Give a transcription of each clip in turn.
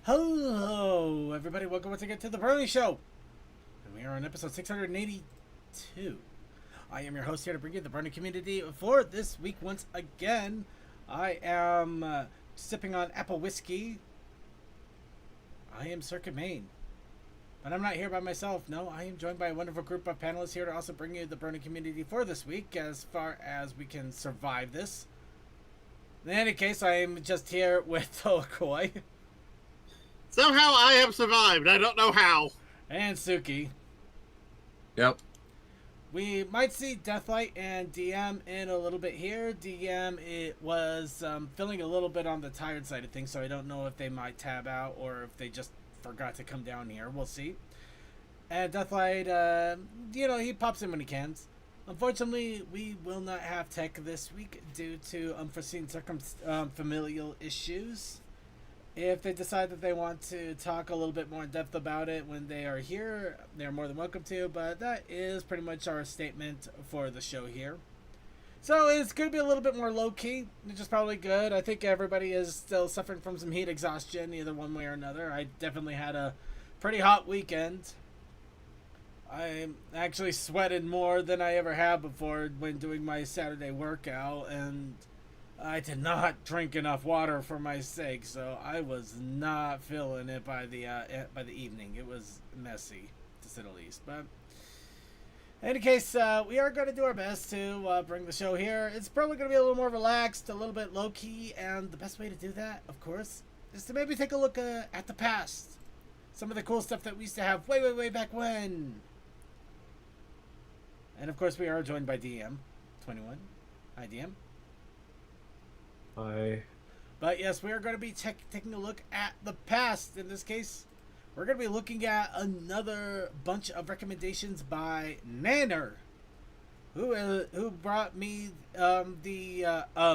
Hello, everybody. Welcome once again to the Brony Show. And we are on episode 682. I am your host here to bring you the Brony community for this week once again. I am sipping on apple whiskey. I am Circuit Main. But I'm not here by myself. No, I am joined by a wonderful group of panelists here to also bring you the Brony community for this week as far as we can survive this. In any case, I am just here with Toakoi. Somehow I have survived. I don't know how. And Suki. Yep. We might see Deathlight and DM in a little bit here. DM, it was feeling a little bit on the tired side of things, so I don't know if they might tab out or if they just forgot to come down here. We'll see. And Deathlight, he pops in when he can. Unfortunately, we will not have tech this week due to unforeseen familial issues. If they decide that they want to talk a little bit more in depth about it when they are here, they're more than welcome to, but that is pretty much our statement for the show here. So it's going to be a little bit more low-key, which is probably good. I think everybody is still suffering from some heat exhaustion, either one way or another. I definitely had a pretty hot weekend. I actually sweated more than I ever have before when doing my Saturday workout, and I did not drink enough water for my sake, so I was not feeling it by the evening. It was messy, to say the least. But in any case, we are going to do our best to bring the show here. It's probably going to be a little more relaxed, a little bit low-key, and the best way to do that, of course, is to maybe take a look at the past. Some of the cool stuff that we used to have way back when. And of course, we are joined by DM21. Hi, DM. Hi. But yes, we are going to be taking a look at the past. In this case, we're going to be looking at another bunch of recommendations by Nanner, who brought me a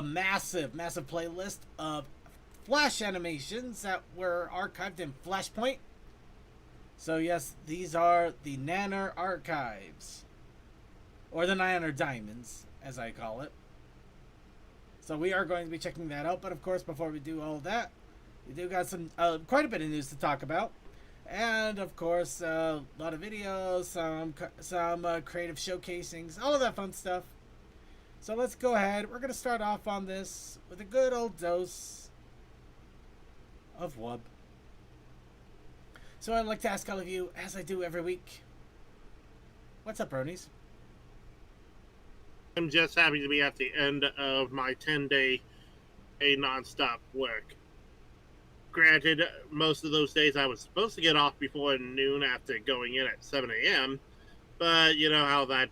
massive playlist of Flash animations that were archived in Flashpoint. So yes, these are the Nanner archives, or the Nanner Diamonds, as I call it. So we are going to be checking that out. But of course, before we do all that, we do got some quite a bit of news to talk about, and of course, a lot of videos, some creative showcasings, all of that fun stuff. So let's go ahead. We're gonna start off on this with a good old dose of Wub. So I'd like to ask all of you, as I do every week, what's up, Bronies? I'm just happy to be at the end of my 10-day non-stop work. Granted, most of those days I was supposed to get off before noon after going in at 7 a.m., but you know how that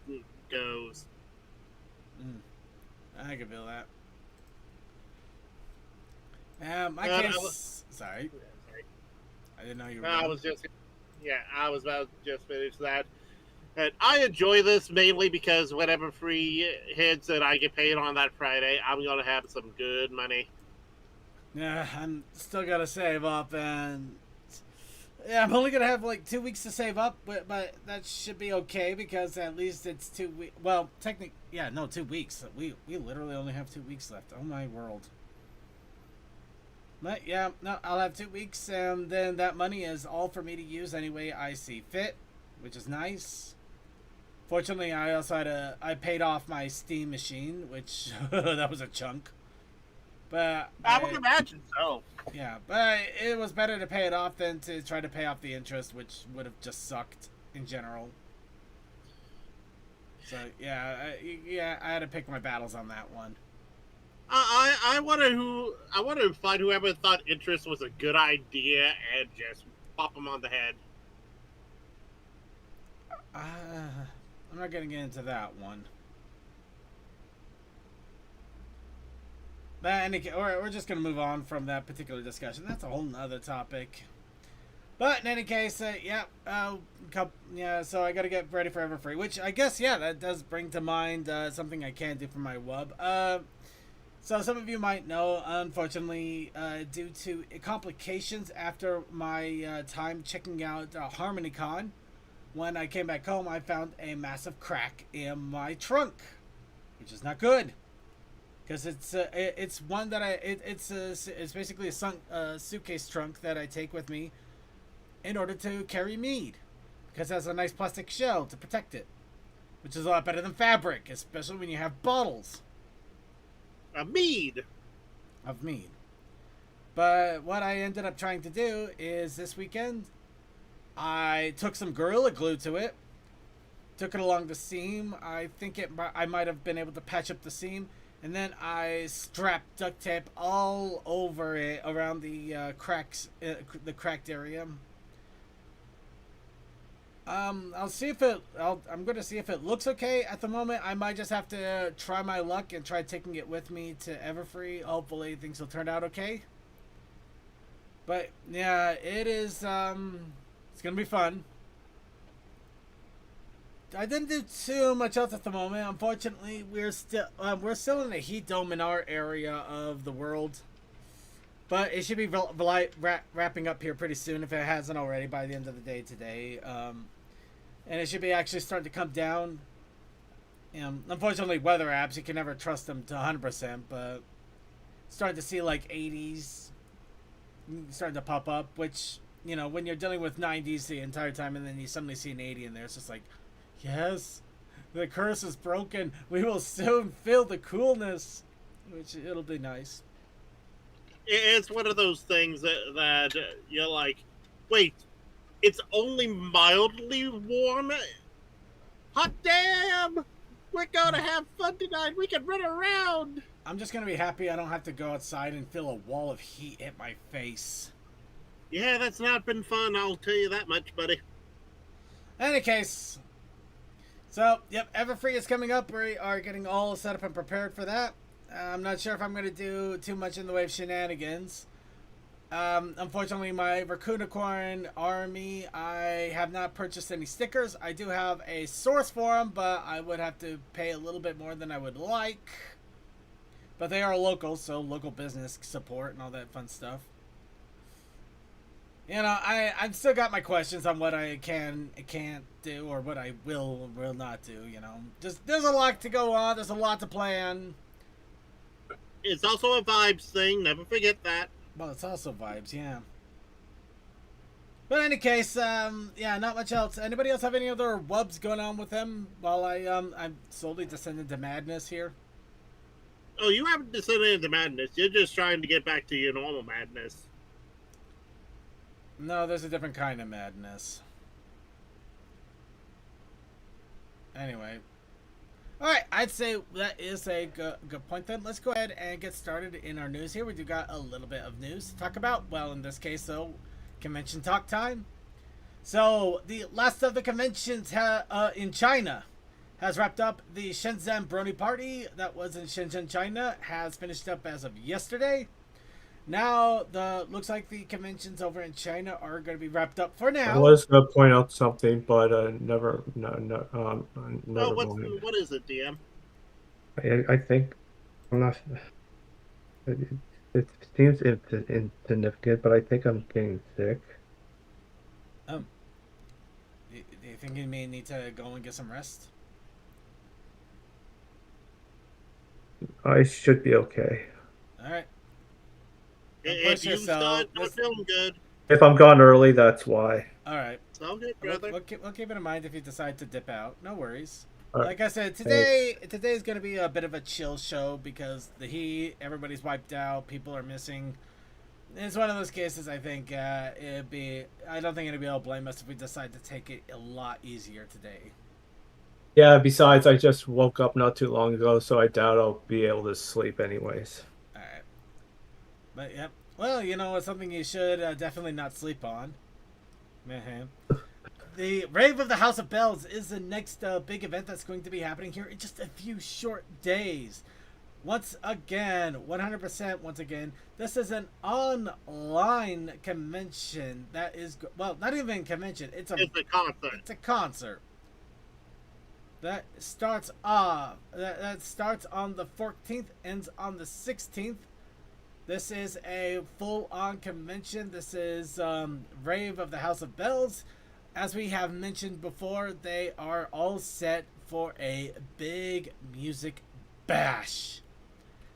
goes. I can feel that. My case... Sorry. I didn't know you were... I was about to just finish that. And I enjoy this mainly because whatever free hits that I get paid on that Friday, I'm going to have some good money. Yeah, I'm still got to save up, and yeah, I'm only going to have like 2 weeks to save up, but that should be okay because at least it's 2 weeks. Well, technically, 2 weeks. We literally only have 2 weeks left. Oh my world. But yeah, no, I'll have 2 weeks, and then that money is all for me to use any way I see fit, which is nice. Fortunately, I paid off my Steam machine, which that was a chunk. But I would imagine so. Yeah, but it was better to pay it off than to try to pay off the interest, which would have just sucked in general. So yeah, I had to pick my battles on that one. I want to find whoever thought interest was a good idea and just pop them on the head. I'm not going to get into that one. But we're just going to move on from that particular discussion. That's a whole nother topic. But in any case, so I got to get ready for Everfree, which I guess, that does bring to mind something I can do for my wub. So some of you might know, unfortunately, due to complications after my time checking out HarmonyCon, when I came back home, I found a massive crack in my trunk, which is not good. because it's one that it's basically a suitcase trunk that I take with me in order to carry mead, because it has a nice plastic shell to protect it, which is a lot better than fabric, especially when you have bottles A mead. of mead. But what I ended up trying to do is this weekend, I took some Gorilla Glue to it, took it along the seam. I think I might have been able to patch up the seam, and then I strapped duct tape all over it around the cracks, the cracked area. I'll see if I'm gonna see if it looks okay. At the moment, I might just have to try my luck and try taking it with me to Everfree. Hopefully, things will turn out okay. But yeah, it is. It's gonna be fun. I didn't do too much else at the moment. Unfortunately, we're still in the heat dome in our area of the world. But it should be wrapping up here pretty soon if it hasn't already by the end of the day today. And it should be actually starting to come down. Unfortunately, weather apps, you can never trust them to 100%, but starting to see like 80s starting to pop up, which, when you're dealing with 90s the entire time and then you suddenly see an 80 in there, it's just like, yes, the curse is broken. We will soon feel the coolness, which it'll be nice. It's one of those things that you're like, wait, it's only mildly warm? Hot damn! We're gonna have fun tonight. We can run around. I'm just gonna be happy I don't have to go outside and feel a wall of heat hit my face. Yeah, that's not been fun, I'll tell you that much, buddy. Any case, so, yep, Everfree is coming up. We are getting all set up and prepared for that. I'm not sure if I'm going to do too much in the way of shenanigans. Unfortunately, my Raccoonicorn army, I have not purchased any stickers. I do have a source for them, but I would have to pay a little bit more than I would like. But they are local, so local business support and all that fun stuff. I've still got my questions on what I can't do, or what I will or will not do, Just, there's a lot to go on. There's a lot to plan. It's also a vibes thing. Never forget that. Well, it's also vibes, yeah. But in any case, yeah, not much else. Anybody else have any other wubs going on with them while I'm slowly descending to madness here? Oh, you haven't descended into madness. You're just trying to get back to your normal madness. No, there's a different kind of madness. Anyway. Alright, I'd say that is a good point then. Let's go ahead and get started in our news here. We do got a little bit of news to talk about. Well, in this case, though, convention talk time. So, the last of the conventions in China has wrapped up. The Shenzhen Brony Party that was in Shenzhen, China has finished up as of yesterday. Now, looks like the conventions over in China are going to be wrapped up for now. I was going to point out something, but never mind. What is it, DM? I think I'm not. It seems insignificant, but I think I'm getting sick. Do you think you may need to go and get some rest? I should be okay. All right. If you start not feeling good. If I'm gone early, that's why. All right. Sound good, brother. We'll keep it in mind if you decide to dip out. No worries. Right. Like I said, today's going to be a bit of a chill show because the heat, everybody's wiped out, people are missing. It's one of those cases. I think I don't think anybody will blame us if we decide to take it a lot easier today. Yeah. Besides, I just woke up not too long ago, so I doubt I'll be able to sleep anyways. All right. But yep. Well, it's something you should definitely not sleep on. The Rave of the House of Bells is the next big event that's going to be happening here in just a few short days. Once again, 100% once again, this is an online convention that is, well, not even a convention. It's a concert. It's a concert. That starts that starts on the 14th, ends on the 16th. This is a full-on convention. This is Rave of the House of Bells. As we have mentioned before, they are all set for a big music bash.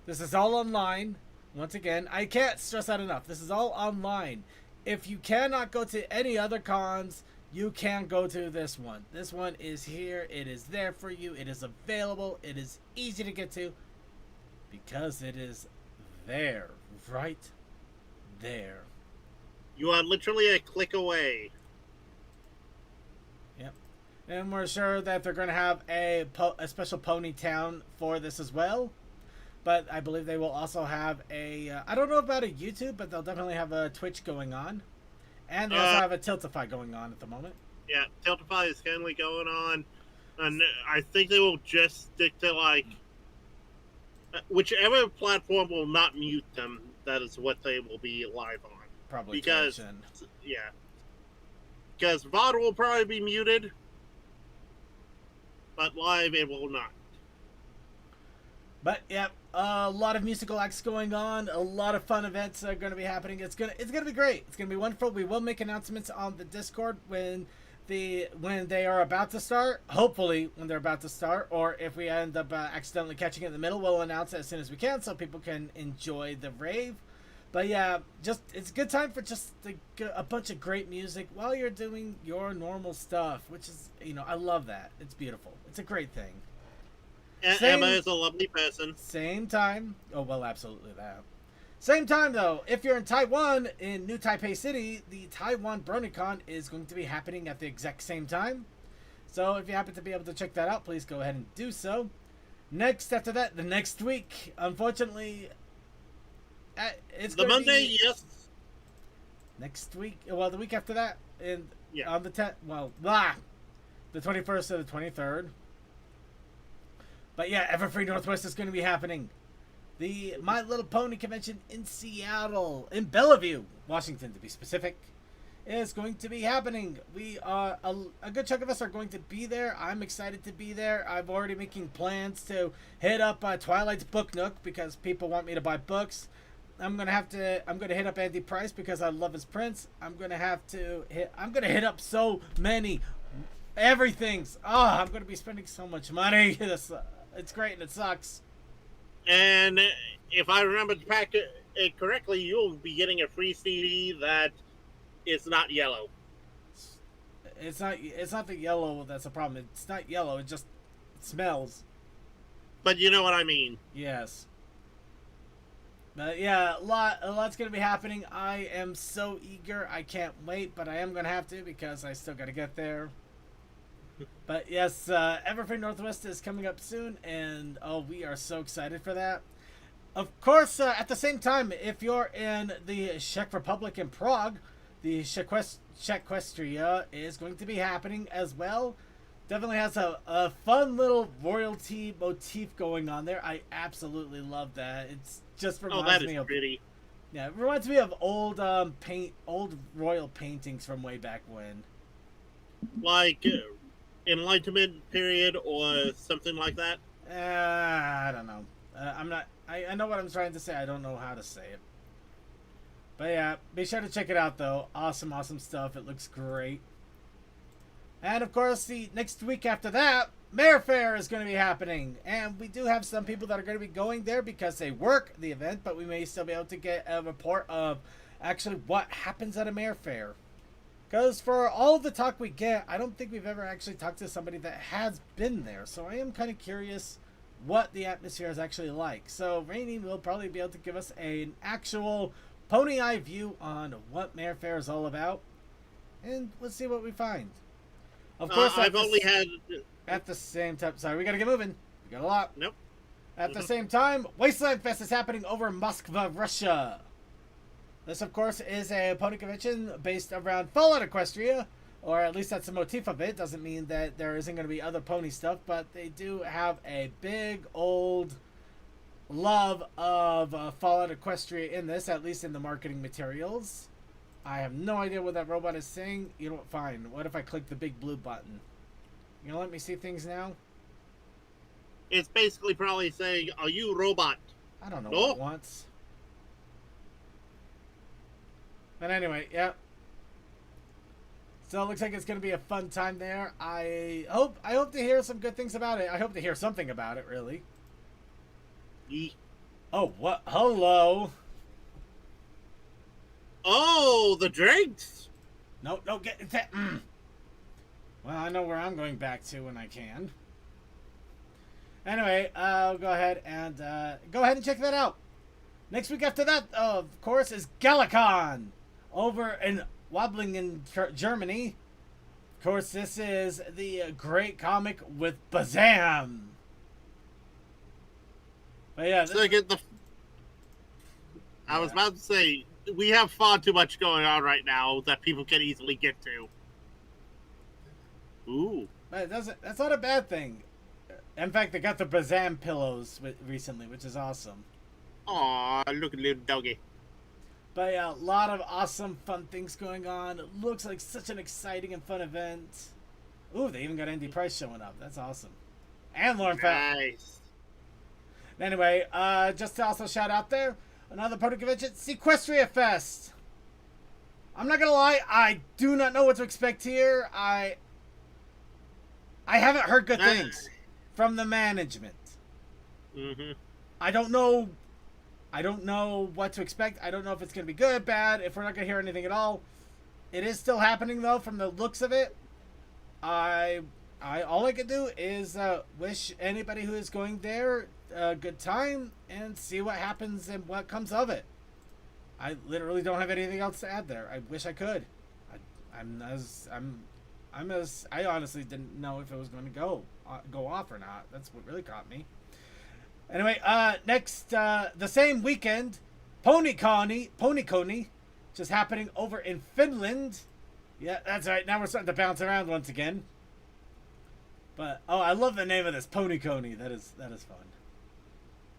This is all online. Once again, I can't stress that enough. This is all online. If you cannot go to any other cons, you can go to this one. This one is here. It is there for you. It is available. It is easy to get to because it is there. Right there. You are literally a click away. Yep. And we're sure that they're going to have a special pony town for this as well. But I believe they will also have a... I don't know about a YouTube, but they'll definitely have a Twitch going on. And they also have a Tiltify going on at the moment. Yeah, Tiltify is currently going on. And I think they will just stick to, like... whichever platform will not mute them, that is what they will be live on. Probably because, Twitch and... yeah. Because VOD will probably be muted, but live it will not. But yeah, a lot of musical acts going on, a lot of fun events are going to be happening. It's gonna be great. It's gonna be wonderful. We will make announcements on the Discord when they are about to start. Hopefully, when they're about to start, or if we end up accidentally catching it in the middle, we'll announce it as soon as we can so people can enjoy the rave. But yeah, it's a good time for just a bunch of great music while you're doing your normal stuff, which is, I love that. It's beautiful. It's a great thing. Emma is a lovely person. Same time. Oh, well, absolutely that. Same time, though, if you're in Taiwan, in New Taipei City, the Taiwan BronyCon is going to be happening at the exact same time. So if you happen to be able to check that out, please go ahead and do so. Next, after that, the next week, unfortunately, it's the Monday, be yes. Next week, well, the week after that, on the 10th, the 21st or the 23rd. But yeah, Everfree Northwest is going to be happening. The My Little Pony convention in Seattle, in Bellevue, Washington to be specific, is going to be happening. We are a good chunk of us are going to be there. I'm excited to be there. I'm already making plans to hit up Twilight's Book Nook because people want me to buy books. I'm gonna hit up Andy Price because I love his prints. I'm gonna hit up so many everything's. I'm gonna be spending so much money. It's great and it sucks. And if I remember it correctly, you'll be getting a free CD that is not yellow. It's not the yellow that's a problem. It's not yellow. It smells. But you know what I mean. Yes. But yeah, a lot's gonna be happening. I am so eager. I can't wait, but I am gonna have to because I still gotta get there. But yes, Everfree Northwest is coming up soon, and we are so excited for that. Of course, at the same time, if you're in the Czech Republic in Prague, the Czechquestria is going to be happening as well. Definitely has a fun little royalty motif going on there. I absolutely love that. It's just reminds me of pretty. Yeah, it reminds me of old royal paintings from way back when. Like Enlightenment period or something like that. I don't know. I know what I'm trying to say. I don't know how to say it. But yeah, be sure to check it out though. Awesome stuff. It looks great. And of course, the next week after that, Mayor Fair is going to be happening. And we do have some people that are going to be going there because they work the event, but we may still be able to get a report of actually what happens at a Mayor Fair. Because for all the talk we get, I don't think we've ever actually talked to somebody that has been there. So I am kind of curious what the atmosphere is actually like. So Rainy will probably be able to give us an actual pony eye view on what Mayor Fair is all about. And let's see what we find. Of course, I've only had... At the same time... Sorry, we gotta get moving. We got a lot. Nope. At the same time, Wasteland Fest is happening over in Moscow, Russia. This, of course, is a pony convention based around Fallout Equestria, or at least that's the motif of it. Doesn't mean that there isn't going to be other pony stuff, but they do have a big old love of Fallout Equestria in this, at least in the marketing materials. I have no idea what that robot is saying. You know what? Fine. What if I click the big blue button? You gonna let me see things now? It's basically probably saying, "Are you robot?" I don't know what it wants. But anyway, yeah. So it looks like it's going to be a fun time there. I hope to hear some good things about it. I hope to hear something about it, really. Oh, what? Hello. Oh, the drinks. No, no, get that. Well, I know where I'm going back to when I can. Anyway, I'll go ahead and check that out. Next week after that, of course, is Galacon over in Wablingen, Germany. Of course, this is the great comic with Bazam. But yeah, So I was about to say, we have far too much going on right now that people can easily get to. Ooh. but it doesn't. That's not a bad thing. In fact, they got the Bazam pillows recently, which is awesome. Aw, look at little doggy. But yeah, a lot of awesome, fun things going on. It looks like such an exciting and fun event. Ooh, they even got Andy Price showing up. That's awesome. And Lauren Fell. Nice. Anyway, just to also shout out there, another product convention, Sequestria Fest. I'm not gonna lie, I do not know what to expect here. I haven't heard good things from the management. Mm-hmm. I don't know what to expect. I don't know if it's gonna be good, bad, if we're not gonna hear anything at all. It is still happening though, from the looks of it. All I can do is wish anybody who is going there a good time and see what happens and what comes of it. I literally don't have anything else to add there. I wish I could. I honestly didn't know if it was going to go off or not. That's what really caught me. Anyway, next the same weekend, Ponyconi, just happening over in Finland. Yeah, that's right. Now we're starting to bounce around once again. But I love the name of this, Ponyconi. That is fun.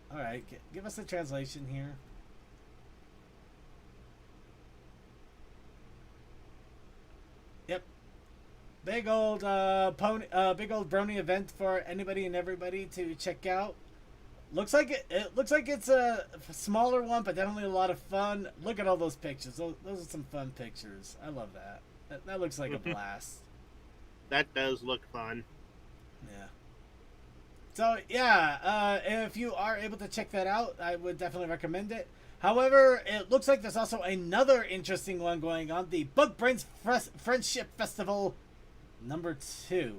All right, give us a translation here. Yep, big old big old Brony event for anybody and everybody to check out. Looks like it's a smaller one, but definitely a lot of fun. Look at all those pictures. Those are some fun pictures. I love that. That looks like a blast. That does look fun. Yeah. So yeah, if you are able to check that out, I would definitely recommend it. However, it looks like there's also another interesting one going on, the Bug Brains Friendship Festival #2.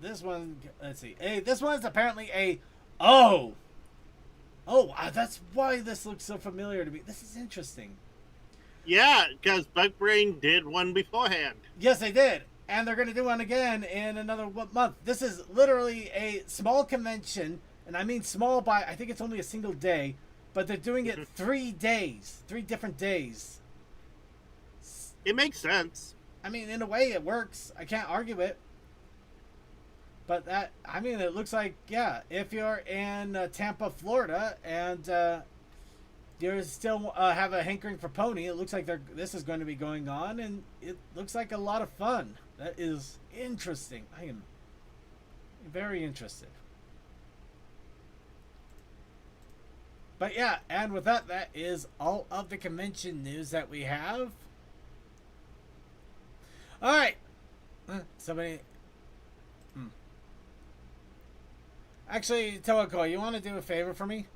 This one, let's see. Hey, this one is apparently that's why this looks so familiar to me. This is interesting. Yeah, because Bugbrain did one beforehand. Yes, they did. And they're going to do one again in another month. This is literally a small convention, and I mean small by, I think it's only a single day, but they're doing it 3 days, 3 different days. It makes sense. I mean, in a way, it works. I can't argue it. But it looks like, yeah, if you're in Tampa, Florida, and you still have a hankering for pony, it looks like this is going to be going on, and it looks like a lot of fun. That is interesting. I am very interested. But yeah, and with that is all of the convention news that we have. All right. Somebody... Actually, Toako, you want to do a favor for me?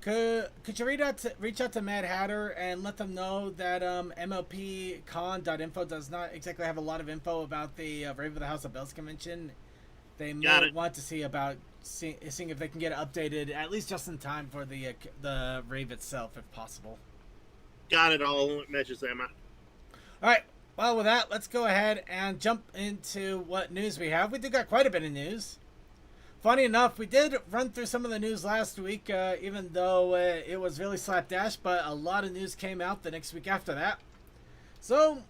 Could you reach out to Mad Hatter and let them know that MLPcon.info does not exactly have a lot of info about the Rave of the House of Bells convention. They might want to see about seeing if they can get it updated at least just in time for the rave itself, if possible. Got it. All messages Emma. All right. Well, with that, let's go ahead and jump into what news we have. We do got quite a bit of news. Funny enough, we did run through some of the news last week, even though it was really slapdash, but a lot of news came out the next week after that. So,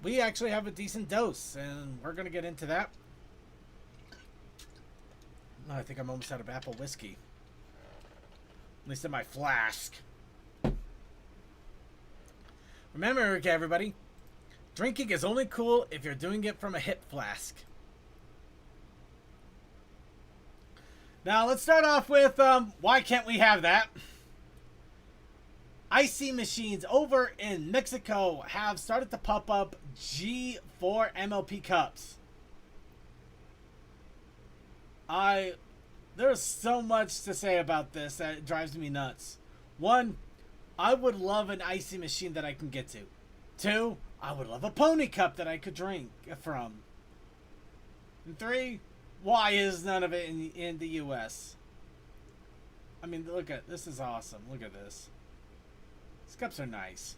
we actually have a decent dose, and we're going to get into that. I think I'm almost out of apple whiskey. At least in my flask. Remember, everybody, drinking is only cool if you're doing it from a hip flask. Now, let's start off with, why can't we have that? Icy machines over in Mexico have started to pop up G4 MLP cups. I there's so much to say about this that it drives me nuts. One, I would love an icy machine that I can get to. Two, I would love a pony cup that I could drink from. And three, why is none of it in the U.S.? I mean, look at this. Is awesome. Look at this. These cups are nice.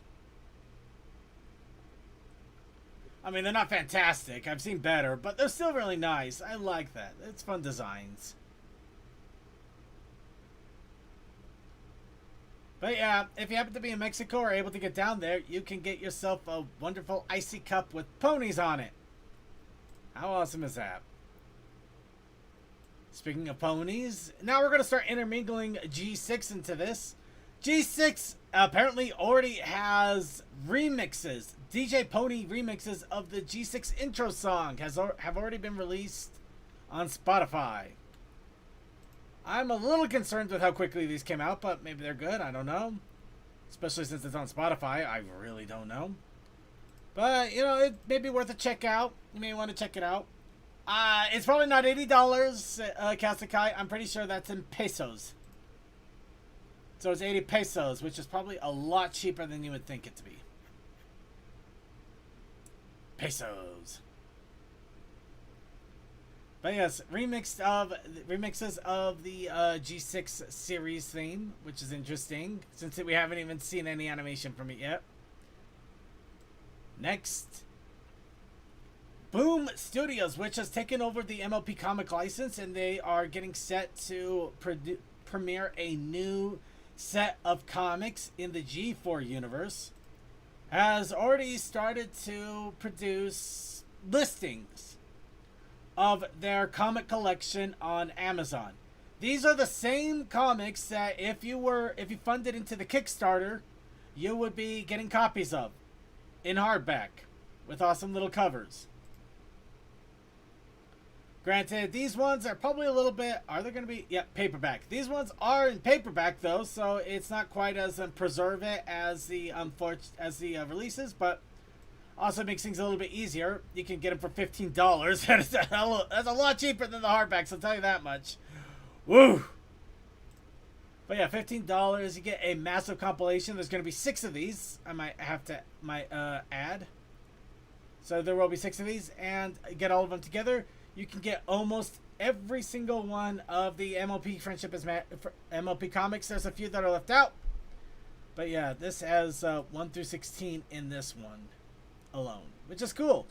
I mean, they're not fantastic. I've seen better, but they're still really nice. I like that. It's fun designs. But yeah, if you happen to be in Mexico or able to get down there, you can get yourself a wonderful icy cup with ponies on it. How awesome is that? Speaking of ponies, now we're going to start intermingling G6 into this. G6 apparently already has remixes. DJ Pony remixes of the G6 intro song have already been released on Spotify. I'm a little concerned with how quickly these came out, but maybe they're good. I don't know. Especially since it's on Spotify. I really don't know. But, you know, it may be worth a check out. You may want to check it out. It's probably not $80, Kasakai. I'm pretty sure that's in pesos. So it's 80 pesos, which is probably a lot cheaper than you would think it to be. Pesos. But yes, remixes of the G6 series theme, which is interesting, since we haven't even seen any animation from it yet. Next, Boom Studios, which has taken over the MLP comic license, and they are getting set to premiere a new set of comics in the G4 universe, has already started to produce listings of their comic collection on Amazon. These are the same comics that if you funded into the Kickstarter, you would be getting copies of in hardback with awesome little covers. Granted, these ones are probably a little bit... Are they going to be... Yeah, paperback. These ones are in paperback, though, so it's not quite as preserve it as the releases, but also makes things a little bit easier. You can get them for $15. That's a lot cheaper than the hardbacks, I'll tell you that much. Woo! But yeah, $15. You get a massive compilation. There's going to be 6 of these. I might have to add. So there will be 6 of these, and get all of them together. You can get almost every single one of the MLP MLP comics. There's a few that are left out. But yeah, this has 1 through 16 in this one alone, which is cool.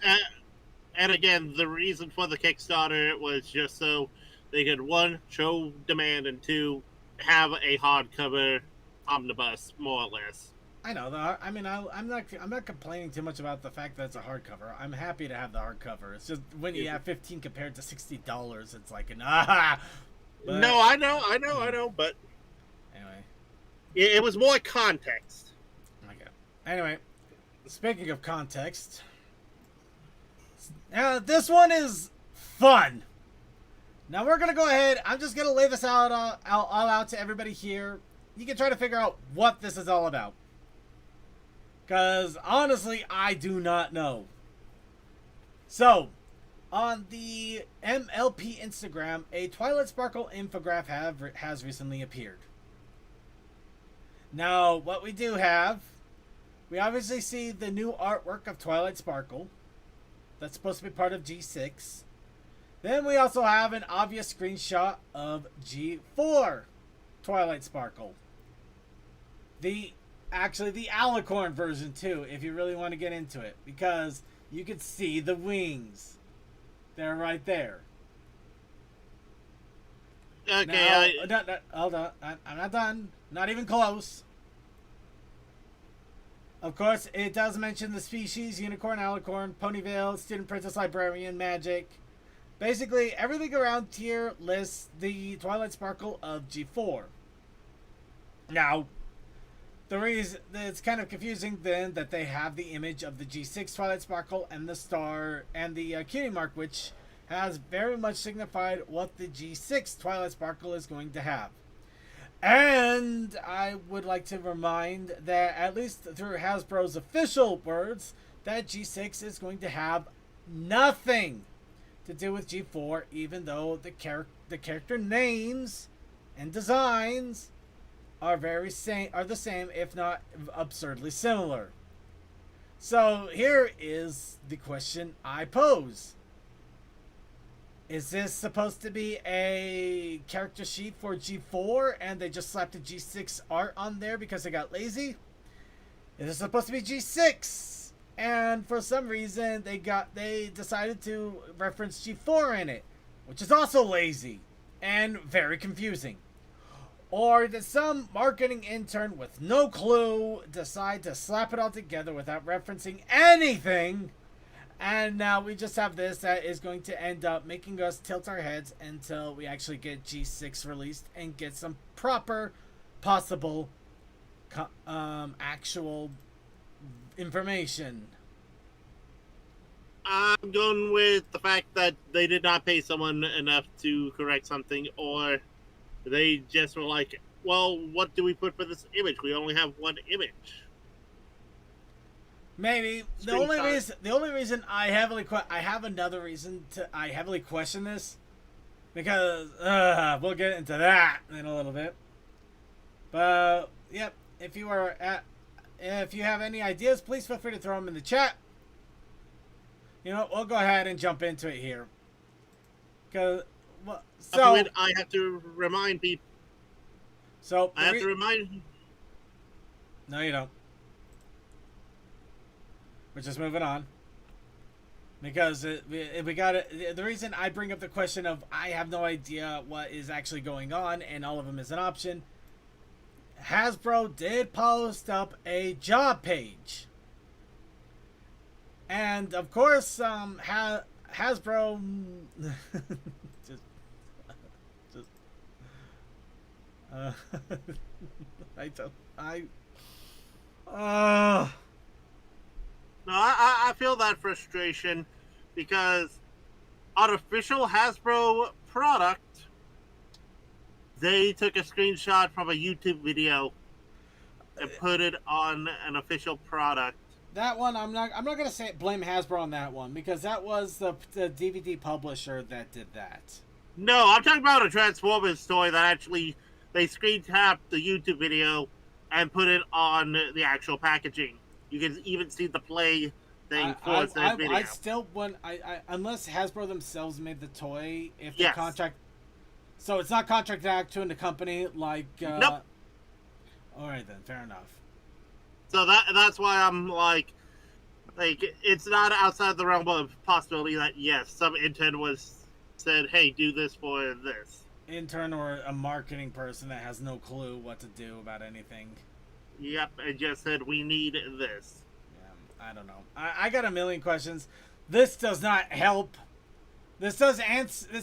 And again, the reason for the Kickstarter was just so they could, 1, show demand, and 2, have a hardcover omnibus, more or less. I know. I'm not complaining too much about the fact that it's a hardcover. I'm happy to have the hardcover. It's just when you have 15 compared to $60, it's like an ah. But, no, I know. But anyway, it was more context. Okay. Anyway, speaking of context, now this one is fun. Now we're gonna go ahead. I'm just gonna lay this out all out to everybody here. You can try to figure out what this is all about. Because, honestly, I do not know. So, on the MLP Instagram, a Twilight Sparkle infograph has recently appeared. Now, what we do have, we obviously see the new artwork of Twilight Sparkle. That's supposed to be part of G6. Then we also have an obvious screenshot of G4 Twilight Sparkle. Actually, the Alicorn version, too, if you really want to get into it. Because you can see the wings. They're right there. Okay, now, hold on. I'm not done. Not even close. Of course, it does mention the species, Unicorn, Alicorn, Ponyville, Student Princess Librarian, Magic. Basically, everything around here lists the Twilight Sparkle of G4. Now, the reason it's kind of confusing then that they have the image of the G6 Twilight Sparkle and the star and the cutie mark, which has very much signified what the G6 Twilight Sparkle is going to have. And I would like to remind that, at least through Hasbro's official words, that G6 is going to have nothing to do with G4, even though the character names and designs are the same, if not absurdly similar. So here is the question I pose. Is this supposed to be a character sheet for G4 and they just slapped a G6 art on there because they got lazy? Is it supposed to be G6 and for some reason they decided to reference G4 in it, which is also lazy and very confusing? Or did some marketing intern with no clue decide to slap it all together without referencing anything? And now we just have this that is going to end up making us tilt our heads until we actually get G6 released and get some proper, possible, actual information. I'm going with the fact that they did not pay someone enough to correct something, or they just were like, well, what do we put for this image? We only have one image. Maybe the only reason I heavily question this, because we'll get into that in a little bit. But yep, if you have any ideas, please feel free to throw them in the chat. You know, we'll go ahead and jump into it here. I have to remind people. So I have to remind. No, you don't. We're just moving on. Because we got it. The reason I bring up the question of I have no idea what is actually going on and all of them is an option. Hasbro did post up a job page. And of course, Hasbro No, I feel that frustration because on official Hasbro product, they took a screenshot from a YouTube video and put it on an official product. That one, I'm not gonna blame Hasbro on that one because that was the DVD publisher that did that. No, I'm talking about a Transformers toy that actually they screen tapped the YouTube video and put it on the actual packaging. You can even see the play thing for the video. I still want unless Hasbro themselves made the toy, if the contract. So it's not contracted out to the company like. Nope. All right then, fair enough. So that's why I'm like it's not outside the realm of possibility that yes, some intern said, hey, do this for this. Intern or a marketing person that has no clue what to do about anything. Yep, it just said we need this. Yeah, I don't know. I got a million questions. This does not help. This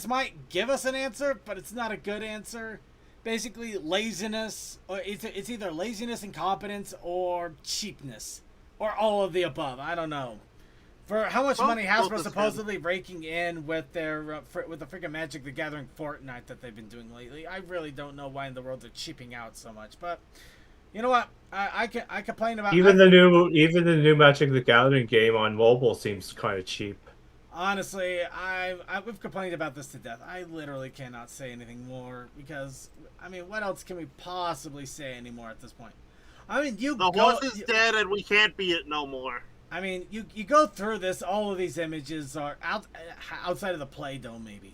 might give us an answer, but it's not a good answer. Basically, laziness, or it's either laziness, incompetence, or cheapness, or all of the above. I don't know. For how much money Hasbro supposedly raking in with their with the freaking Magic the Gathering Fortnite that they've been doing lately, I really don't know why in the world they're cheaping out so much. But you know what? I complain about even the new Magic the Gathering game on mobile seems kind of cheap. Honestly, we've complained about this to death. I literally cannot say anything more because I mean, what else can we possibly say anymore at this point? I mean, the horse is dead and we can't be it no more. I mean, you go through this. All of these images are outside of the Play-Doh, maybe.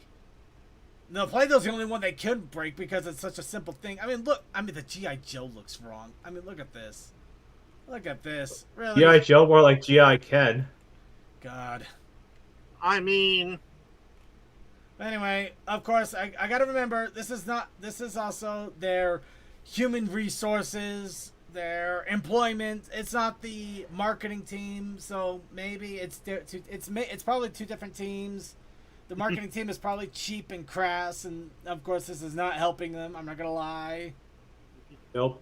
The Play-Doh's the only one they could break because it's such a simple thing. I mean, look. I mean, the G.I. Joe looks wrong. I mean, look at this. Look at this. Really? G.I. Joe more like G.I. Ken. God. I mean. Anyway, of course, I gotta remember this is also their human resources, their employment. It's not the marketing team, so maybe it's probably two different teams. The marketing team is probably cheap and crass, and of course this is not helping them. I'm not gonna lie. Nope.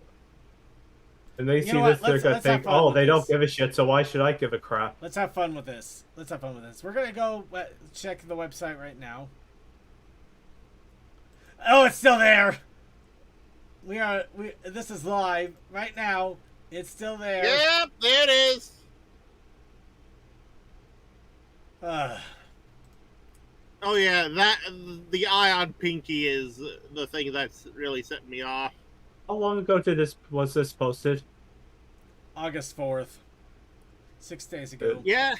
And they see this, they're gonna think, oh, they don't give a shit, so why should I give a crap? Let's have fun with this. We're gonna go check the website right now. Oh, it's still there. This is live right now. It's still there. Yep, there it is. Oh yeah, that the eye on Pinky is the thing that's really setting me off. How long ago was this posted? August 4th. 6 days Uh, ago. Yeah,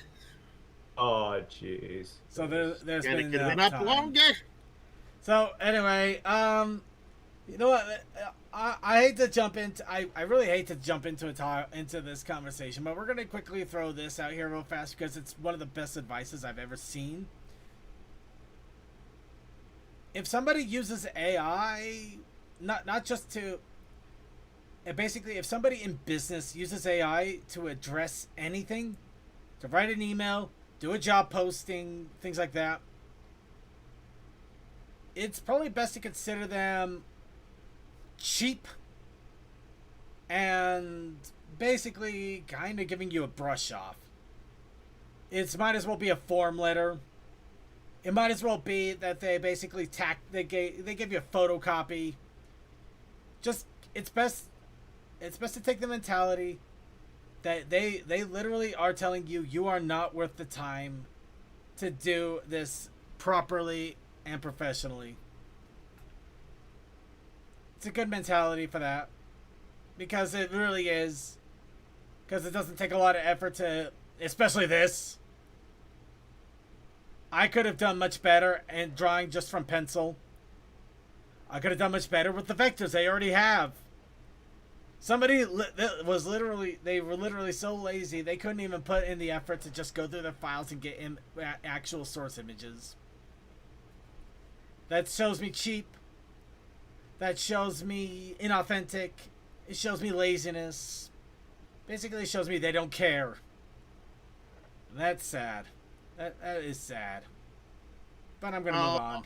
Oh, jeez. So there's and been it could have been enough up time. longer. So anyway, you know what? I hate to jump into. I really hate to jump into into this conversation, but we're gonna quickly throw this out here real fast because it's one of the best advices I've ever seen. If somebody uses AI, not just to, basically, if somebody in business uses AI to address anything, to write an email, do a job posting, things like that, it's probably best to consider them cheap and basically kind of giving you a brush off. It might as well be a form letter. It might as well be that they basically they give you a photocopy. Just it's best to take the mentality that they literally are telling you you are not worth the time to do this properly and professionally. It's a good mentality for that because it really is, because it doesn't take a lot of effort to, especially this. I could have done much better in drawing just from pencil. I could have done much better with the vectors they already have. Somebody they were literally so lazy they couldn't even put in the effort to just go through their files and get actual source images. That shows me cheap. That shows me inauthentic. It shows me laziness. Basically, it shows me they don't care. That's sad. That is sad. But I'm gonna move on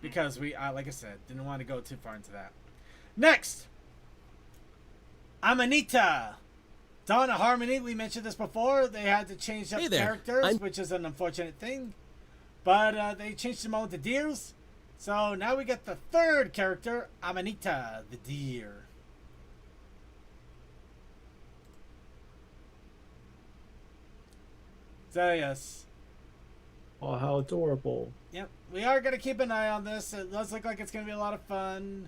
because like I said, didn't want to go too far into that. Next, Amanita, Dawn of Harmony. We mentioned this before. They had to change up characters, which is an unfortunate thing. But they changed them all to deers. So now we get the third character, Amanita, the deer. So yes. Oh, how adorable. Yep, we are going to keep an eye on this. It does look like it's going to be a lot of fun.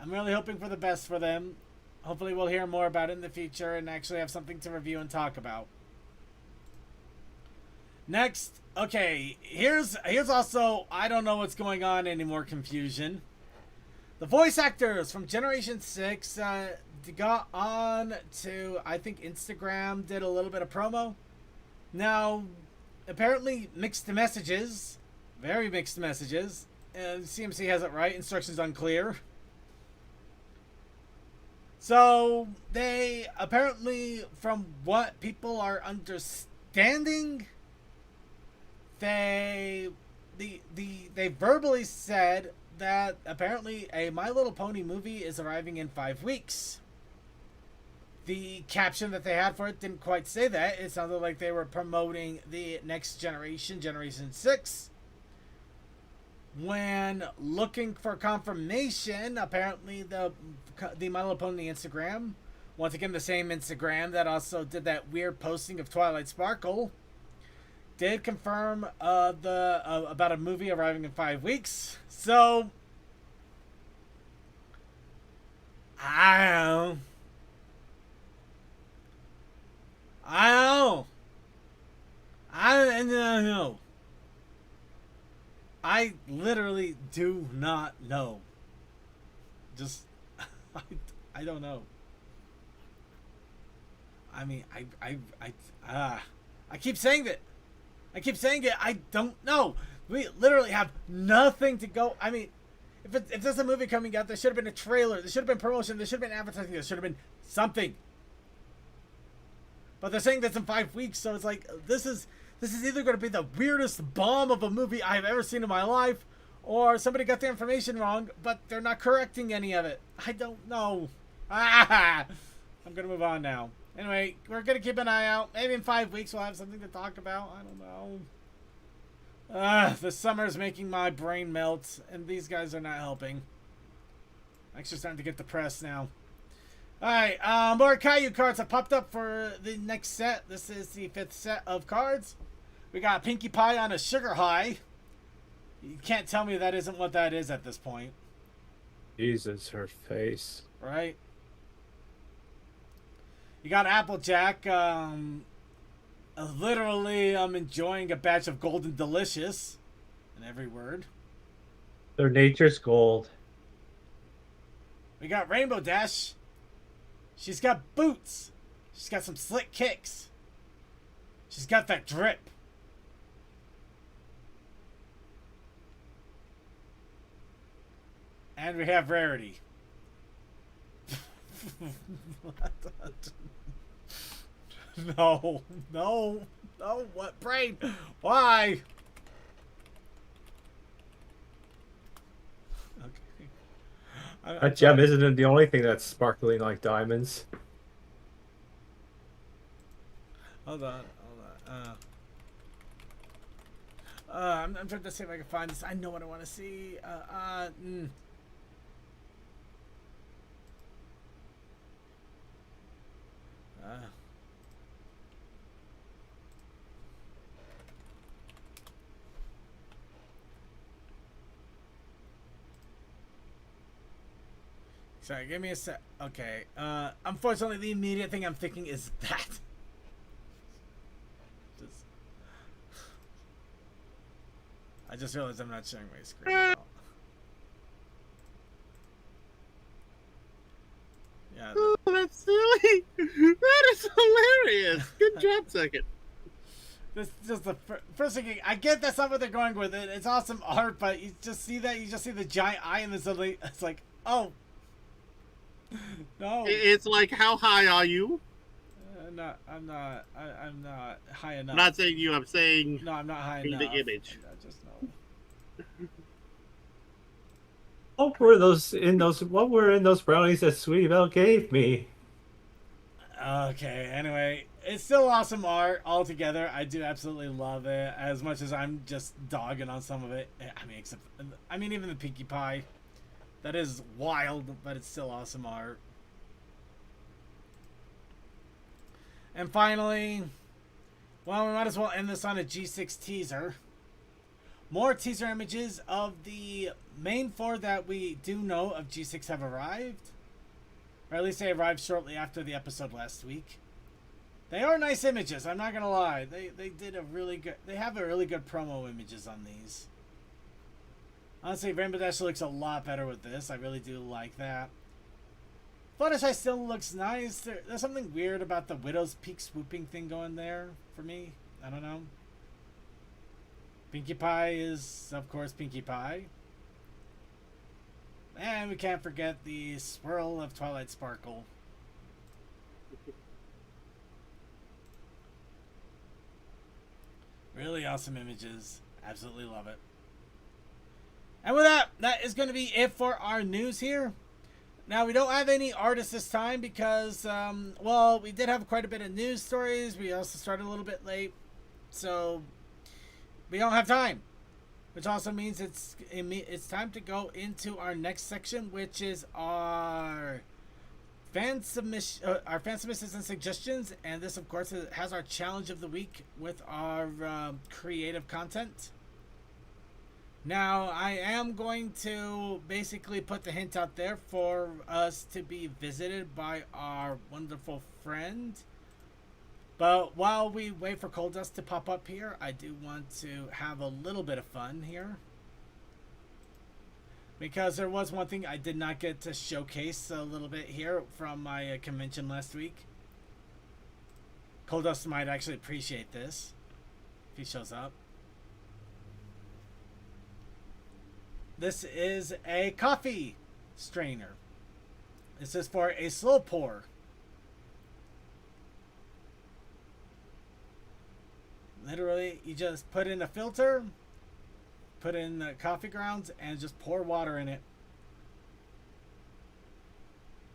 I'm really hoping for the best for them. Hopefully we'll hear more about it in the future and actually have something to review and talk about. Next, okay, here's also, I don't know what's going on anymore, confusion. The voice actors from Generation 6 got on to, I think, Instagram, did a little bit of promo. Now, apparently mixed messages, very mixed messages. CMC has it right, instructions unclear. So they apparently, from what people are understanding, they verbally said that apparently a My Little Pony movie is arriving in 5 weeks. The caption that they had for it didn't quite say that. It sounded like they were promoting the next generation, Generation 6. When looking for confirmation, apparently the My Little Pony Instagram, once again the same Instagram that also did that weird posting of Twilight Sparkle, did confirm about a movie arriving in 5 weeks. So I don't know. I literally do not know. Just, I don't know. I mean, I keep saying that. I keep saying it. I don't know. We literally have nothing to go. I mean, if there's a movie coming out, there should have been a trailer. There should have been promotion. There should have been advertising. There should have been something. But they're saying that's in 5 weeks, so it's like this is either going to be the weirdest bomb of a movie I've ever seen in my life, or somebody got the information wrong, but they're not correcting any of it. I don't know. I'm going to move on now. Anyway, we're going to keep an eye out. Maybe in 5 weeks we'll have something to talk about. I don't know. The summer's making my brain melt, and these guys are not helping. I'm actually starting to get depressed now. Alright, more Caillou cards have popped up for the next set. This is the 5th set of cards. We got Pinkie Pie on a Sugar High. You can't tell me that isn't what that is at this point. Jesus, her face. Right? You got Applejack, literally enjoying a batch of golden delicious in every word. Their nature's gold. We got Rainbow Dash. She's got boots. She's got some slick kicks. She's got that drip. And we have Rarity. No, no, no, what brain? Why? Okay. That gem isn't the only thing that's sparkling like diamonds. Hold on. I'm trying to see if I can find this. I know what I want to see. Sorry, give me a sec. Okay. Unfortunately, the immediate thing I'm thinking is that. I just realized I'm not sharing my screen at all. Yeah. Oh, that's silly. That is hilarious. Good job, second. This is just the first thing. I get that's not what they're going with. It's awesome art, but you just see that. You just see the giant eye, and it's like, oh. No. It's like, how high are you? I'm not high enough. I'm not saying you. I'm saying. No, I'm not high in enough. the image. I just know. What were in those brownies that Sweetie Belle gave me? Okay. Anyway, it's still awesome art altogether. I do absolutely love it. As much as I'm just dogging on some of it. I mean, even the Pinkie Pie. That is wild, but it's still awesome art. And finally, well, we might as well end this on a G6 teaser. More teaser images of the main 4 that we do know of G6 have arrived. Or at least they arrived shortly after the episode last week. They are nice images, I'm not going to lie. They did a really good... They have a really good promo images on these. Honestly, Rainbow Dash looks a lot better with this. I really do like that. Fluttershy still looks nice. There's something weird about the Widow's Peak swooping thing going there for me. I don't know. Pinkie Pie is, of course, Pinkie Pie. And we can't forget the swirl of Twilight Sparkle. Really awesome images. Absolutely love it. And with that, that is going to be it for our news here. Now, we don't have any artists this time because, well, we did have quite a bit of news stories. We also started a little bit late. So, we don't have time. Which also means it's time to go into our next section, which is our fan submissions and suggestions. And this, of course, has our challenge of the week with our creative content. Now, I am going to basically put the hint out there for us to be visited by our wonderful friend. But while we wait for Coal Dust to pop up here, I do want to have a little bit of fun here. Because there was one thing I did not get to showcase a little bit here from my convention last week. Coal Dust might actually appreciate this if he shows up. This is a coffee strainer. This is for a slow pour. Literally, you just put in a filter, put in the coffee grounds, and just pour water in it.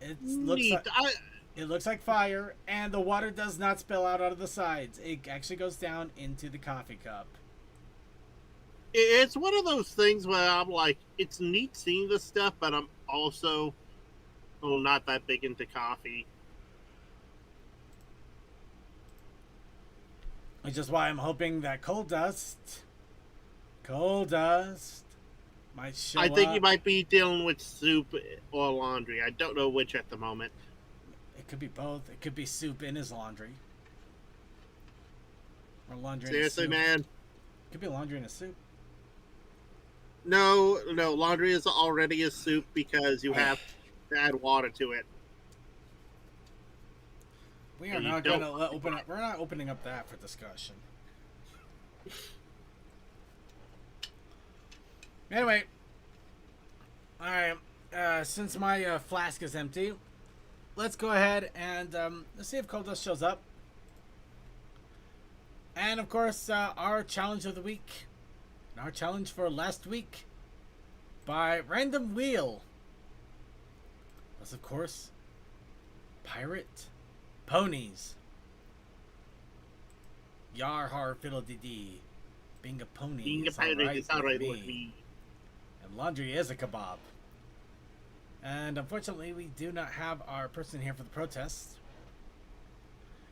It looks like fire, and the water does not spill out of the sides. It actually goes down into the coffee cup. It's one of those things where I'm like, it's neat seeing this stuff, but I'm also not that big into coffee. Which is why I'm hoping that Coal Dust Coal dust might show I think up. you might be dealing with soup or laundry. I don't know which at the moment. It could be both. It could be soup in his laundry. Or laundry Seriously, in his soup. man? It could be laundry in a soup. No, laundry is already a soup because you have to add water to it. We are And you not going to don't- open up. We're not opening up that for discussion. Anyway, all right. Since my flask is empty, let's go ahead and let's see if Cold Dust shows up. And of course, our challenge of the week, our challenge for last week, by random wheel, was of course pirate ponies. Yar har fiddle dee dee. Being a pony Being a is pirate alright is alright with with me. me. And laundry is a kebab. And unfortunately, we do not have our person here for the protest.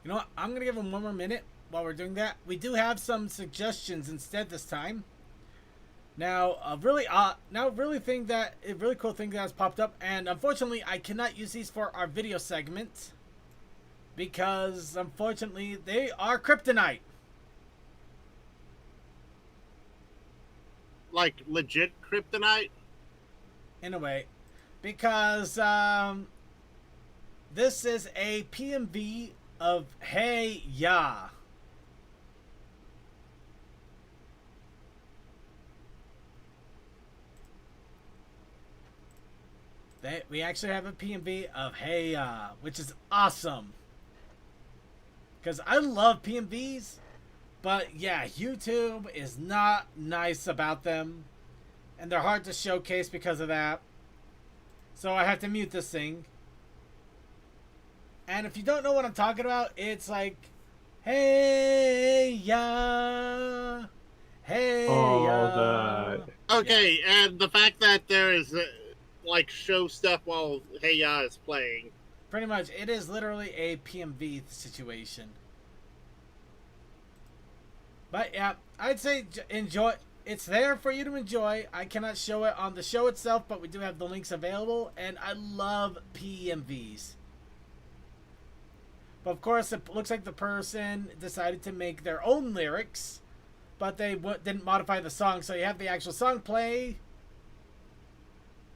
You know what? I'm going to give him one more minute while we're doing that. We do have some suggestions instead this time. Now, a really cool thing that has popped up, and unfortunately, I cannot use these for our video segment because, unfortunately, they are kryptonite. Like legit kryptonite? In a way, because this is a PMV of Hey Ya. We actually have a PMV of Hey Ya, which is awesome. Because I love PMVs, but yeah, YouTube is not nice about them. And they're hard to showcase because of that. So I have to mute this thing. And if you don't know what I'm talking about, it's like, hey ya, hey All ya. that. Okay, and the fact that there is like show stuff while Hey Ya is playing. Pretty much, it is literally a PMV situation. But yeah, I'd say enjoy. It's there for you to enjoy. I cannot show it on the show itself, but we do have the links available, and I love PMVs. But of course, it looks like the person decided to make their own lyrics, but they didn't modify the song, so you have the actual song play,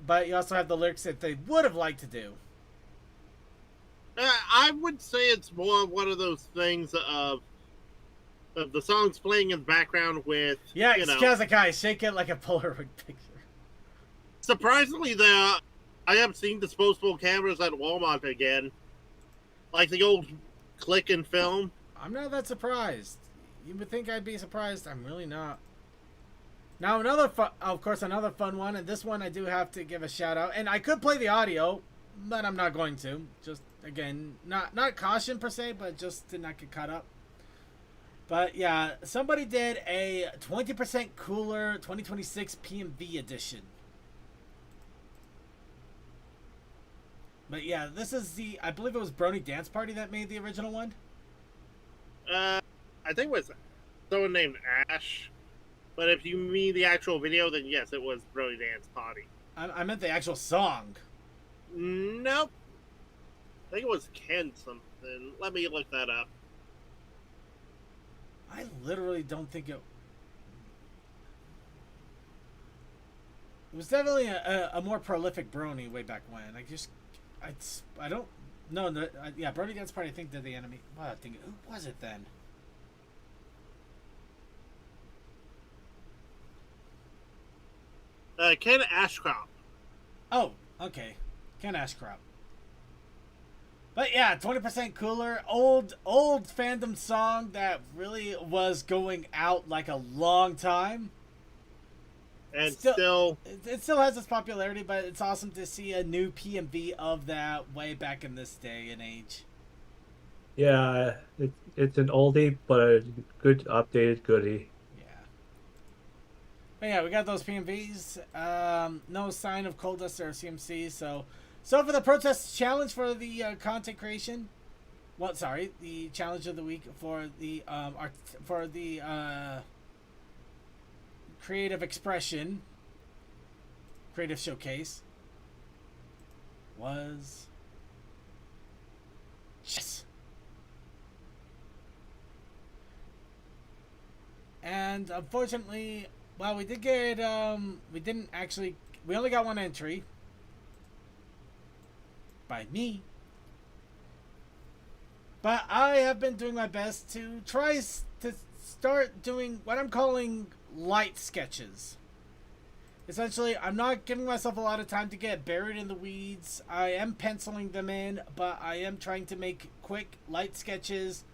but you also have the lyrics that they would have liked to do. I would say it's more one of those things of the songs playing in the background with, Yeah, you know, Kazakai, shake it like a Polaroid picture. surprisingly, I have seen disposable cameras at Walmart again. Like the old click and film. I'm not that surprised. You would think I'd be surprised. I'm really not. Now another fun one, and this one I do have to give a shout out. And I could play the audio, but I'm not going to. Just again, not caution per se, but just to not get caught up. But yeah, somebody did a 20% cooler 2026 PMV edition. But yeah, this is I believe it was Brony Dance Party that made the original one. I think it was someone named Ash. But if you mean the actual video, then yes, it was Brony Dance Party. I meant the actual song. Nope. I think it was Ken something. Let me look that up. I literally don't think it was definitely a more prolific Brony way back when. I don't know. Yeah, Brony Dance Party I think did the enemy. Well, who was it then? Ken Ashcroft. Oh, okay. Ken Ashcroft. But yeah, 20% cooler. Old fandom song that really was going out like a long time. And It still has its popularity, but it's awesome to see a new PMV of that way back in this day and age. Yeah, it's an oldie, but a good updated goodie. Yeah. But yeah, we got those PMVs. No sign of Cold Dust or CMC. So for the protest challenge for the content creation. Well, sorry, the challenge of the week for the creative expression, creative showcase was chess. And unfortunately, well, we did get, we only got one entry by me. But I have been doing my best to try to start doing what I'm calling light sketches. Essentially, I'm not giving myself a lot of time to get buried in the weeds. I am penciling them in, but I am trying to make quick light sketches,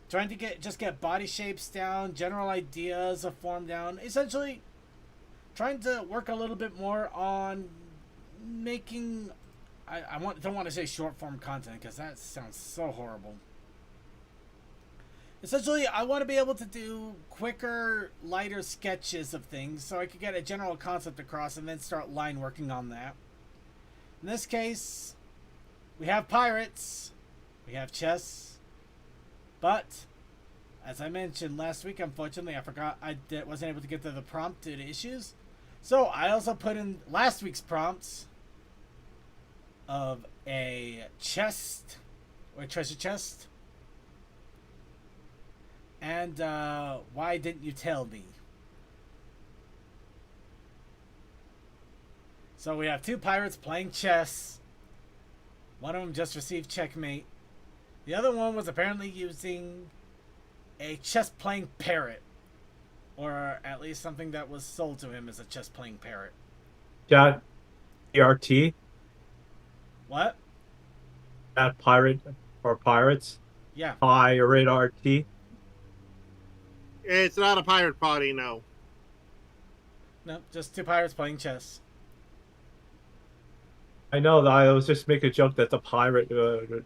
trying to get body shapes down, general ideas of form down. Essentially, trying to work a little bit more on making. Don't want to say short form content because that sounds so horrible. Essentially, I want to be able to do quicker, lighter sketches of things so I could get a general concept across and then start line working on that. In this case, we have pirates, we have chess, but as I mentioned last week, unfortunately, I forgot wasn't able to get to the prompt due to issues. So I also put in last week's prompts of a chest or a treasure chest. And why didn't you tell me? So we have two pirates playing chess. One of them just received checkmate. The other one was apparently using a chess playing parrot. Or at least something that was sold to him as a chess playing parrot. Got PRT? What? That pirate or pirates? Yeah. Pirate RT? It's not a pirate party, no. No, just two pirates playing chess. I know that I was just making a joke that the pirate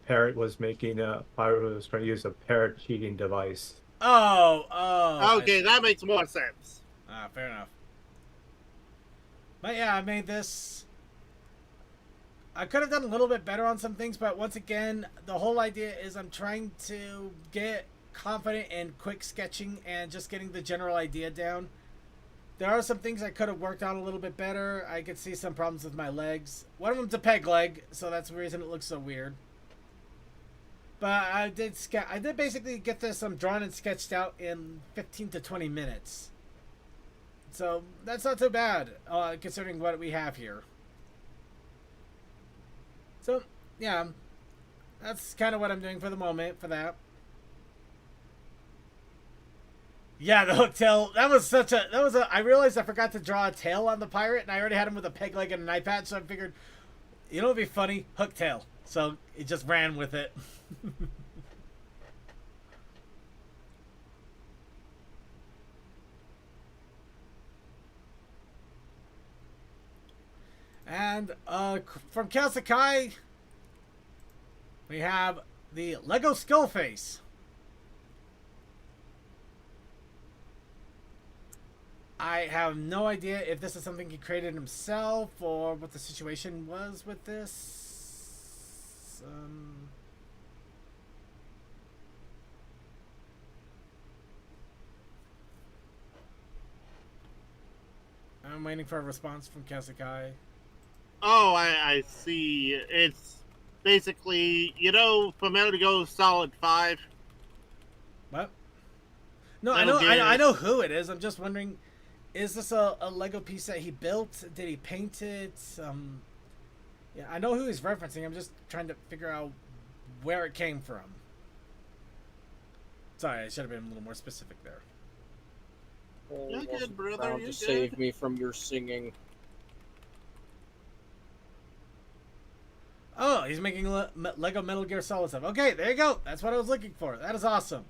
parrot was making a pirate was trying to use a parrot cheating device. Oh. Okay, that makes more sense. Fair enough. But yeah, I made this. I could have done a little bit better on some things, but once again, the whole idea is I'm trying to get confident in quick sketching and just getting the general idea down. There are some things I could have worked on a little bit better. I could see some problems with my legs. One of them's a peg leg, so that's the reason it looks so weird. But I did basically get this drawn and sketched out in 15 to 20 minutes. So that's not too bad, considering what we have here. So, yeah, that's kind of what I'm doing for the moment for that. Yeah, the hooktail. I realized I forgot to draw a tail on the pirate, and I already had him with a peg leg and an eye patch, so I figured, you know what would be funny? Hooktail. So it just ran with it. And from Kalsakai, we have the Lego Skullface. I have no idea if this is something he created himself or what the situation was with this. I'm waiting for a response from Kalsakai. Oh, I see. It's basically, for Metal Gear Solid 5. What? No, I know who it is. I'm just wondering, is this a Lego piece that he built? Did he paint it? Yeah, I know who he's referencing. I'm just trying to figure out where it came from. Sorry, I should have been a little more specific there. You're good, brother. You're good. Save me from your singing. Oh, he's making Lego Metal Gear Solid stuff. Okay, there you go. That's what I was looking for. That is awesome.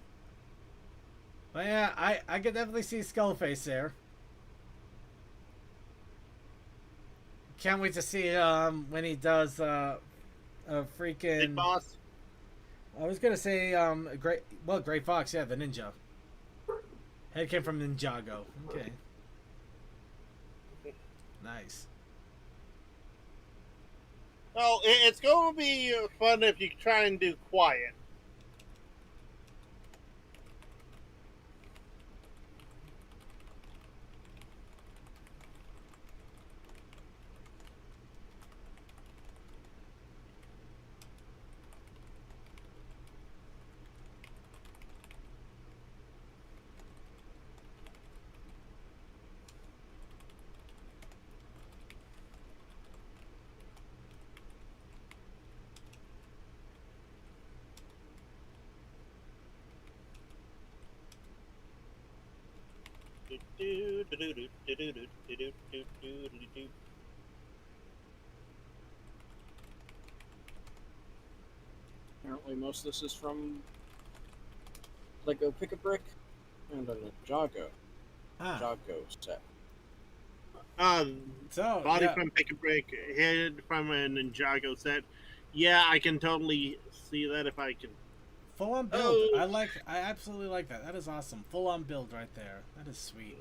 But yeah, I could definitely see Skullface there. Can't wait to see when he does a freaking Big Boss. I was gonna say Gray Fox, yeah, the ninja. Head came from Ninjago. Okay. Nice. Well, it's going to be fun if you try and do quiet. Apparently, most of this is from Lego Pick a Brick and a Ninjago Ah, set. so Body yeah. from Pick a Brick, head from a Ninjago set. Yeah, I can totally see that if I can. Full on build. Oh. I absolutely like that. That is awesome. Full on build right there. That is sweet.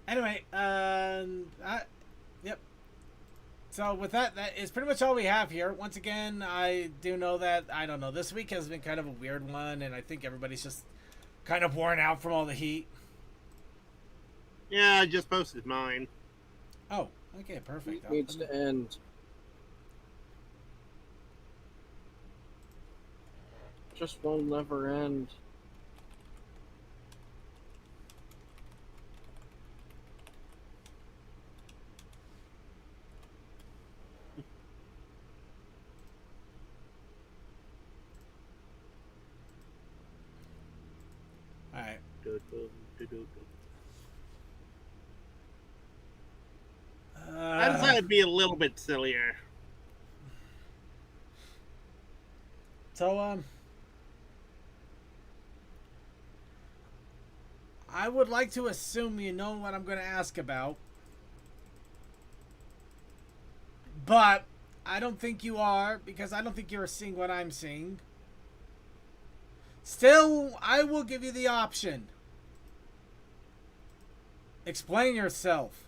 Anyway, yep. So with that, that is pretty much all we have here. Once again, I do know that, I don't know, this week has been kind of a weird one, and I think everybody's just kind of worn out from all the heat. Yeah, I just posted mine. Oh, okay, perfect. It needs to end. Just will never end. All right. I decided to be a little bit sillier. So, I would like to assume you know what I'm going to ask about. But I don't think you are, because I don't think you're seeing what I'm seeing. Still, I will give you the option. Explain yourself.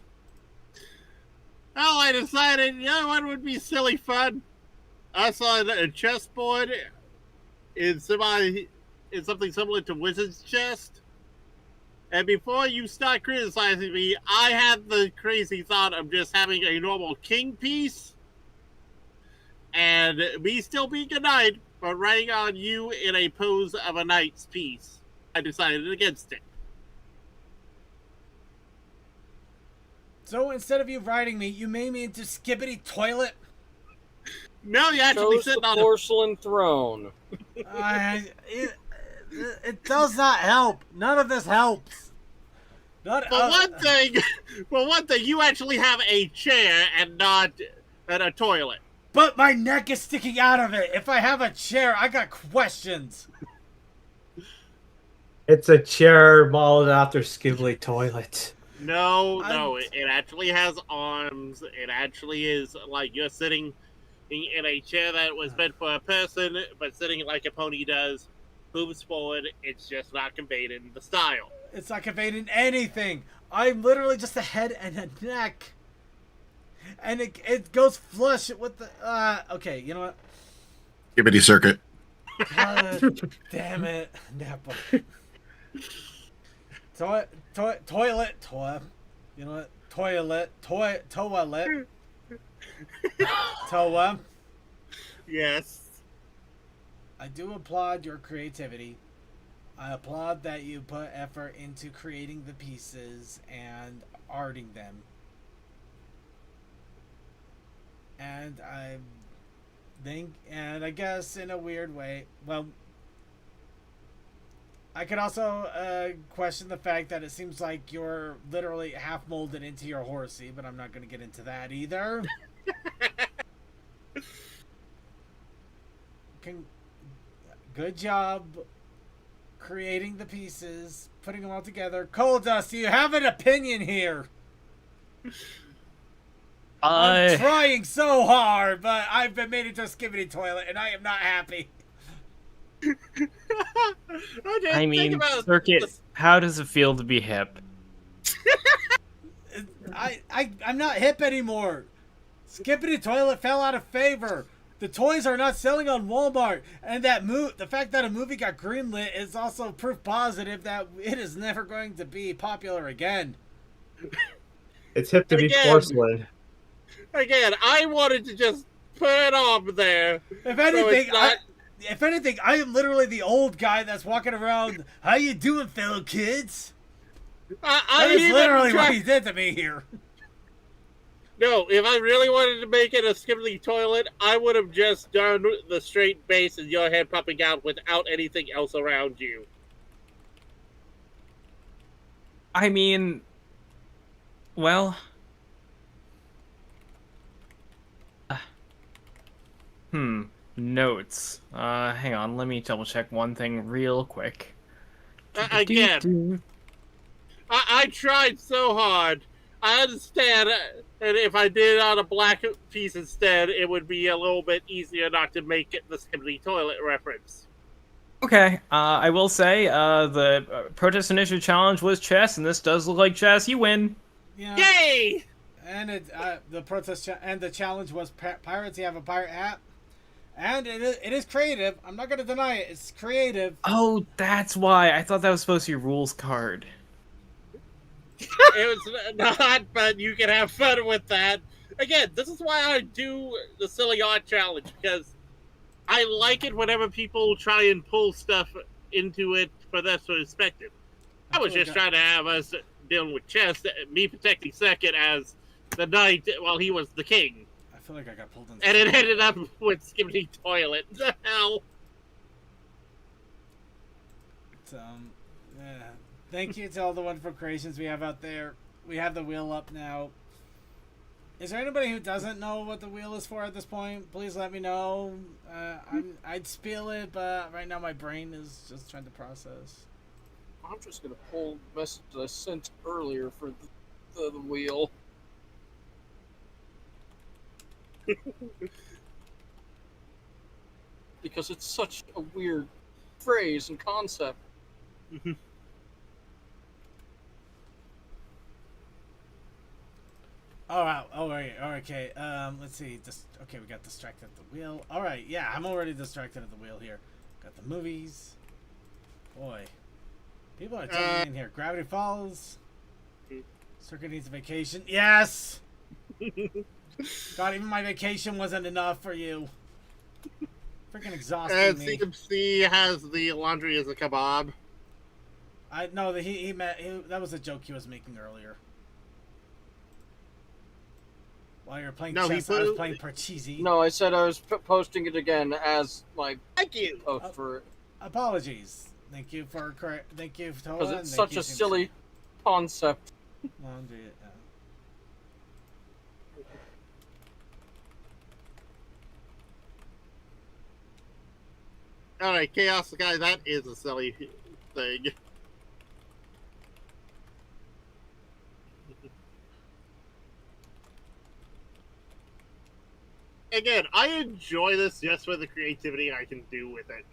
Oh, I decided, you know what would be silly fun? I saw a chessboard in something similar to Wizard's Chest. And before you start criticizing me, I had the crazy thought of just having a normal king piece and me still being a knight, but writing on you in a pose of a knight's piece. I decided against it. So instead of you riding me, you made me into Skibbity Toilet? No, you actually Chose sitting the on porcelain throne. It does not help. None of this helps. Not, For one thing, you actually have a chair and not a toilet. but my neck is sticking out of it. If I have a chair, I got questions. It's a chair modeled after Skibbly Toilet. No, it actually has arms. It actually is like you're sitting in a chair that was meant for a person, but sitting like a pony does, hooves forward. It's just not conveyed in the style. It's not conveyed in anything. I'm literally just a head and a neck. And it goes flush with the... okay, you know what? Skibbity circuit. God damn it. Napa. Toilet. You know what? Toilet. Toa. Yes. I do applaud your creativity. I applaud that you put effort into creating the pieces and arting them. And I think, and I guess in a weird way, well, I could also question the fact that it seems like you're literally half molded into your horsey, but I'm not going to get into that either. Good job creating the pieces, putting them all together. Coal Dust, do you have an opinion here? I'm trying so hard, but I've been made into a Skibbity Toilet, and I am not happy. I mean, Circuit, how does it feel to be hip? I'm not hip anymore. Skibbity Toilet fell out of favor. The toys are not selling on Walmart, and the fact that a movie got greenlit is also proof positive that it is never going to be popular again. It's hip to be porcelain. Again, I wanted to just put it off there. If anything, I am literally the old guy that's walking around. How you doing, fellow kids? That is literally what he did to me here. No, if I really wanted to make it a Skibbity Toilet, I would have just done the straight base and your head popping out without anything else around you. I mean, well, notes. Hang on, let me double check one thing real quick. Again, I tried so hard. I understand, and if I did it on a black piece instead, it would be a little bit easier not to make it the skibbity toilet reference. Okay, I will say, the protest initiative challenge was chess, and this does look like chess. You win. Yeah. Yay! And the protest and the challenge was pirates. You have a pirate hat, and it is creative. I'm not going to deny it. It's creative. Oh, that's why. I thought that was supposed to be a rules card. It was not, but you can have fun with that. Again, this is why I do the silly odd challenge, because I like it whenever people try and pull stuff into it for their perspective. I was just trying to have us dealing with chess, me protecting second as the knight while he was the king. I feel like I got pulled in. And it ended up with skibbity toilet. The hell? Yeah. Thank you to all the wonderful creations we have out there. We have the wheel up now. Is there anybody who doesn't know what the wheel is for at this point? Please let me know. I'd spiel it, but right now my brain is just trying to process. I'm just gonna pull the message I sent earlier for the wheel. Because it's such a weird phrase and concept. Oh wow! Oh right. Okay. Let's see. Okay, we got distracted at the wheel. All right. Yeah, I'm already distracted at the wheel here. Got the movies. Boy, people are taking in here. Gravity Falls. Circuit needs a vacation. Yes. God, even my vacation wasn't enough for you. Freaking exhausting me. CMC has the laundry as a kebab. I know that he that was a joke he was making earlier. While you're playing chess, I was playing Parcheesi. No, I said I was posting it again as my Thank you. post for it. Apologies. Thank you for thank you for Because it's such a silly concept. Laundry. All right, Chaos Guy. That is a silly thing. Again, I enjoy this just for the creativity I can do with it.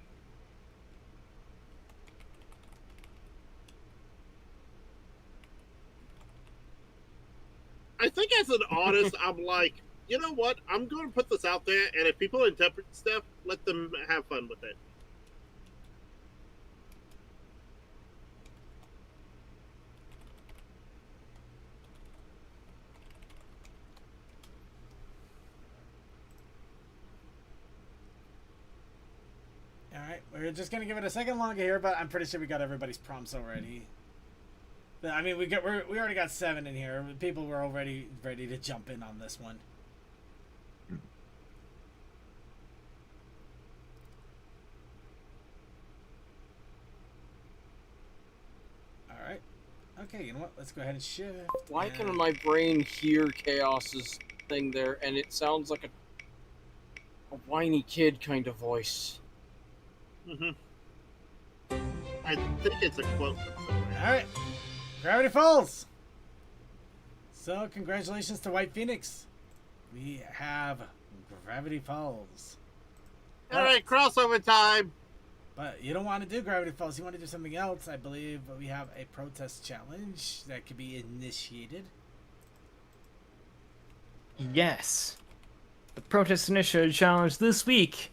I think as an artist, I'm like, you know what? I'm going to put this out there, and if people interpret stuff, let them have fun with it. Alright, we're just gonna give it a second longer here, but I'm pretty sure we got everybody's prompts already. I mean, we already got 7 in here. People were already ready to jump in on this one. Alright. Okay, you know what? Let's go ahead and shift. Why can my brain hear Chaos's thing there, and it sounds like a whiny kid kind of voice? I think it's a quote from somewhere. Alright. Gravity Falls! So, congratulations to White Phoenix. We have Gravity Falls. Alright, crossover time! But you don't want to do Gravity Falls. You want to do something else. I believe we have a protest challenge that could be initiated. Yes. The protest initiative challenge this week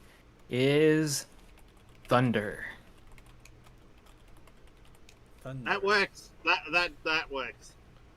is Thunder. Thunder. That works. That works.